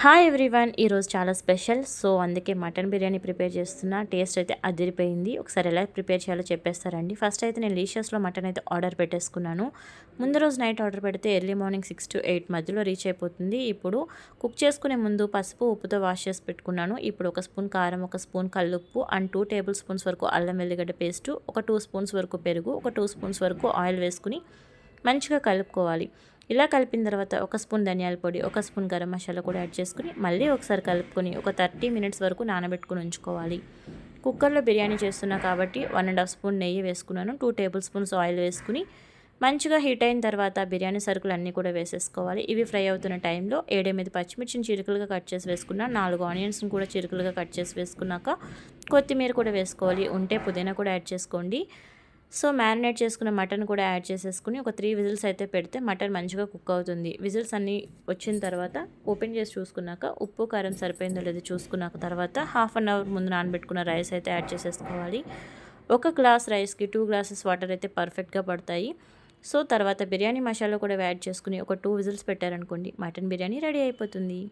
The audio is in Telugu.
హాయ్ ఎవ్రీవన్, ఈరోజు చాలా స్పెషల్. సో అందుకే మటన్ బిర్యానీ ప్రిపేర్ చేస్తున్నా. టేస్ట్ అయితే అదిరిపోయింది. ఒకసారి ఎలా ప్రిపేర్ చేయాలో చెప్పేస్తారండి. ఫస్ట్ అయితే నేను లీషియస్లో మటన్ అయితే ఆర్డర్ పెట్టేసుకున్నాను. ముందు రోజు నైట్ ఆర్డర్ పెడితే ఎర్లీ మార్నింగ్ 6 to 8 మధ్యలో రీచ్ అయిపోతుంది. ఇప్పుడు కుక్ చేసుకునే ముందు పసుపు ఉప్పుతో వాష్ చేసి పెట్టుకున్నాను. ఇప్పుడు 1 స్పూన్ కారం, 1 స్పూన్ కల్లుప్పు అండ్ 2 టేబుల్ స్పూన్స్ వరకు అల్లం వెల్లిగడ్డ పేస్టు, ఒక 2 స్పూన్స్ వరకు పెరుగు, ఒక 2 స్పూన్స్ వరకు ఆయిల్ వేసుకుని మంచిగా కలుపుకోవాలి. ఇలా కలిపిన తర్వాత 1 స్పూన్ ధనియాల పొడి, 1 స్పూన్ గరం మసాలా కూడా యాడ్ చేసుకుని మళ్ళీ ఒకసారి కలుపుకొని ఒక 30 మినిట్స్ వరకు నానబెట్టుకుని ఉంచుకోవాలి. కుక్కర్లో బిర్యానీ చేస్తున్నా కాబట్టి 1.5 స్పూన్ నెయ్యి వేసుకున్నాను. 2 టేబుల్ స్పూన్స్ ఆయిల్ వేసుకుని మంచిగా హీట్ అయిన తర్వాత బిర్యానీ సరుకులు అన్నీ కూడా వేసేసుకోవాలి. ఇవి ఫ్రై అవుతున్న టైంలో 7-8 పచ్చిమిర్చిని చిరుకులుగా కట్ చేసి వేసుకున్నా. 4 ఆనియన్స్ని కూడా చిరుకులుగా కట్ చేసి వేసుకున్నాక కొత్తిమీర కూడా వేసుకోవాలి. ఉంటే పుదీనా కూడా యాడ్ చేసుకోండి. సో మ్యారినేట్ చేసుకున్న మటన్ కూడా యాడ్ చేసేసుకుని ఒక 3 విజిల్స్ అయితే పెడితే మటన్ మంచిగా కుక్ అవుతుంది. విజిల్స్ అన్నీ వచ్చిన తర్వాత ఓపెన్ చేసి చూసుకున్నాక ఉప్పు కారం సరిపోయిందో లేదో చూసుకున్నాక తర్వాత హాఫ్ అన్ అవర్ ముందు నానబెట్టుకున్న రైస్ అయితే యాడ్ చేసేసుకోవాలి. 1 గ్లాస్ రైస్కి 2 గ్లాసెస్ వాటర్ అయితే పర్ఫెక్ట్గా పడతాయి. సో తర్వాత బిర్యానీ మసాలా కూడా యాడ్ చేసుకుని ఒక 2 విజిల్స్ పెట్టారనుకోండి, మటన్ బిర్యానీ రెడీ అయిపోతుంది.